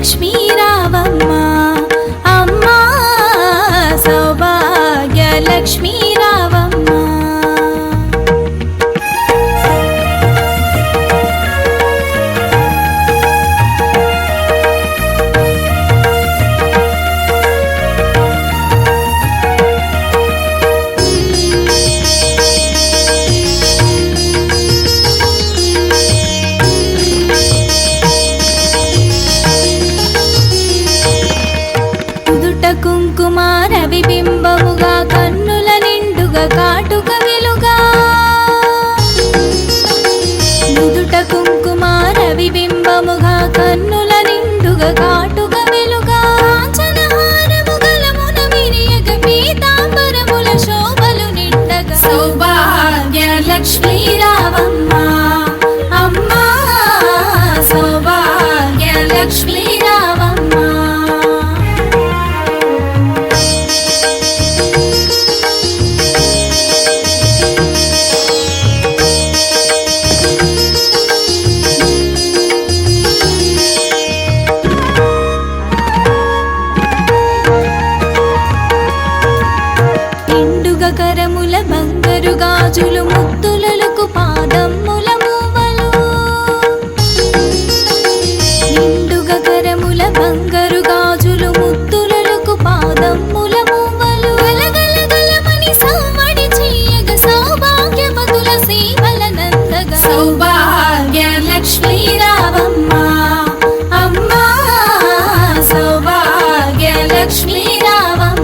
లక్ష్మీ రావమ్మ అమ్మా సౌభాగ్య లక్ష్మీ రావమ్మ. కుంకుమ రవిబింబముగా కన్నుల నిండుగా కాటుక వెలుగా నుదుట కుంకుమ రవిబింబముగా కన్నుల నిండుగా కాటుక వెలుగా కాంచనహారము గలమున విరియగ పీతాంబరముల శోభలు నిండగా సౌభాగ్య లక్ష్మీ రావమ్మ అమ్మా సౌభాగ్య లక్ష్మీ రావమ్మ. కరముల బంగారు గాజులు ముత్తులకు పాదమ్ముల మూవలు నిండుగా కరముల బంగారు గాజులు ముత్తులకు పాదమ్ముల మూవలు గలగలగలమని సవ్వడి చేయగ సౌభాగ్యవతుల సేవల నందగా సౌభాగ్య లక్ష్మీ రావమ్మ అమ్మా సౌభాగ్య లక్ష్మీ రావమ్మ.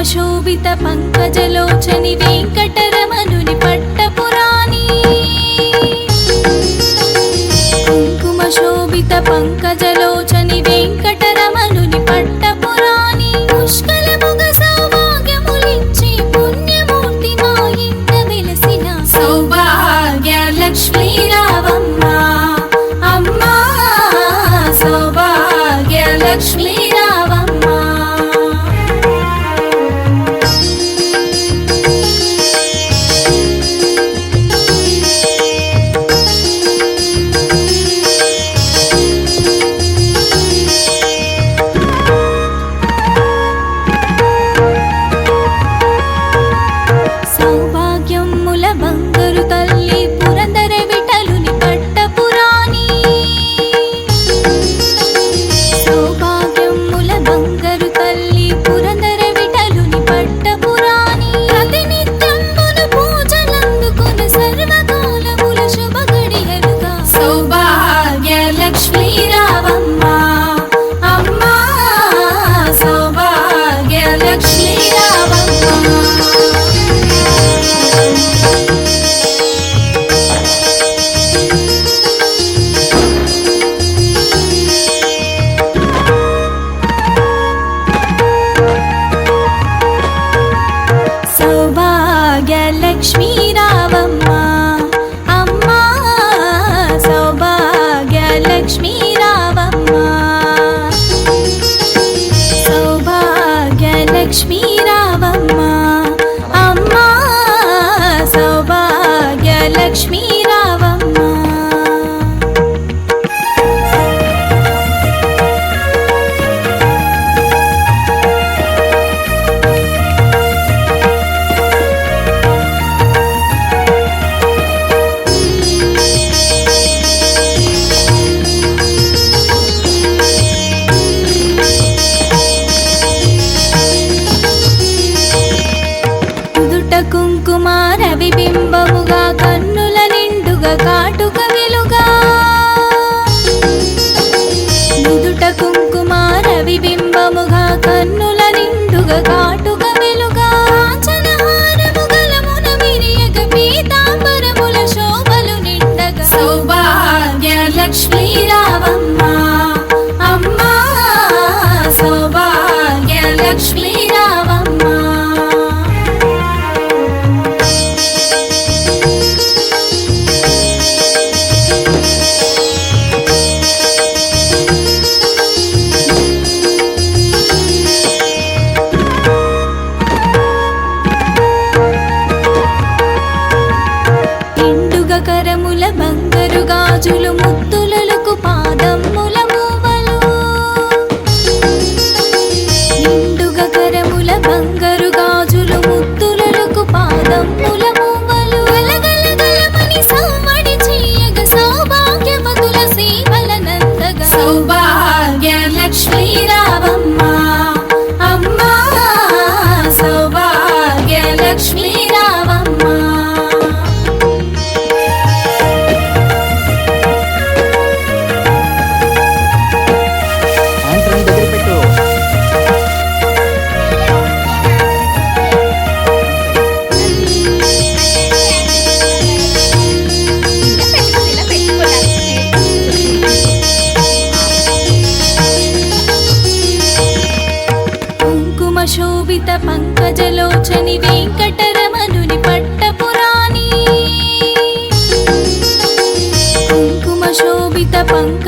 శోభిత పంకజలోచని వెంకటరమణుని పట్టపురాణి కుంకుమ శోభిత పంకజలోచని వెంకటరమణుని పట్టపురాణి పుష్కలముగ సౌభాగ్యములిచ్చి పుణ్యమూర్తి మా ఇంట వెలసిన సౌభాగ్య లక్ష్మీ రావమ్మ అమ్మా సౌభాగ్య లక్ష్మీ రావమ్మ. సౌభాగ్యముల బంగారు తల్లి పురందర విఠలుని పట్టపురాణి సౌభాగ్యముల బంగారు తల్లి పురందర విఠలుని పట్టపురాణి ప్రతినిత్యమును పూజలందుకుని సర్వకాలముల శుభ గడియలుగా సౌభాగ్య లక్ష్మీ రావమ్మ అమ్మా సౌభాగ్య లక్ష్మీ రావమ్మ. సౌభాగ్య లక్ష్మీ రావమ్మ అమ్మా సౌభాగ్య లక్ష్మీ రావమ్మ సౌభాగ్య లక్ష్మీ రావమ్మ అమ్మా సౌభాగ్య లక్ష్మీ రావమ్మ. కుంకుమ రవిబింబముగా కన్నుల నిండుగా కాటుక వెలుగా నుదుట కుంకుమ రవిబింబముగా కన్నుల నిండుగా కాటుక వెలుగా కాంచనహారము గలమున విరియగ పీతాంబరముల శోభలు నిండగా సౌభాగ్య లక్ష్మీ రావమ్మ అమ్మా సౌభాగ్య లక్ష్మీ రావమ్మ. గాజులు ముత్తులలకు పాదమ్ముల మూవలు నిండుగా కరముల బంగారు గాజులు ముత్తులలకు పాదమ్ముల మూవలు గలగలగలమని సవ్వడి చేయగ సౌభాగ్యవతుల సేవల నందగా సౌభాగ్య లక్ష్మీ రావమ్మ అమ్మా సౌభాగ్య లక్ష్మీ రావమ్మ. కుంకుమ శోభిత పంకజలోచని వెంకటరమణుని పట్టపురాణి కుంకుమ శోభిత పంక